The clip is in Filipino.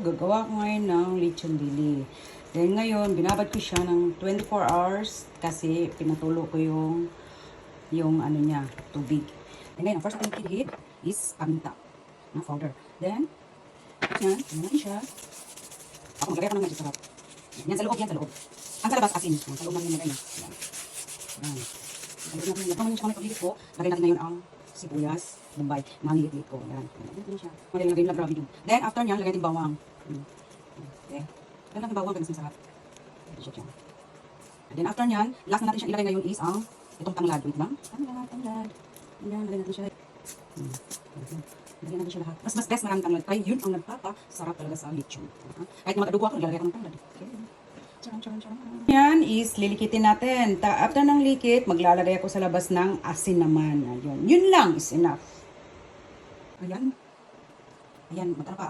gagawa ko ngayon ng lechon dili. Then ngayon, binabad ko siya ng 24 hours kasi pinatulo ko yung ano niya, tubig. And then, ang first thing to heat is paminta na powder. Then, yan, natin siya. Ako, maglagay ko ng medyo sarap. Yan sa loob, yan sa loob. Ang sa labas, asin. Yan, sa loob namin nilagay na. Yan. Yan. Sa loob natin nilagay. Kung siya kami pag-heat ko, lagay natin ngayon ang sibuyas, bombay, maliit-liit ko. Yan. Yan na siya. Madali lagay nila grabe doon. Then, after nyan, lagay natin bawang. Okay. Lagay natin bawang, ganun sarap. And then, after nyan, last na natin siya ilagay ngayon is ang itong tanglad. Wait lang. Tanglad. Yan, lagay natin siya. Lagyan natin siya lahat. Mas best maraming tanglad. Kaya yun ang nagpapasarap talaga sa lechon. Kahit mag-adobo ako, naglalagay ako ng tanglad. Okay. Charan. Yan is lilikitin natin. After ng likit, maglalagay ako sa labas ng asin naman. Ayun. Yun lang is enough. Ayan. Ayan, matara pa.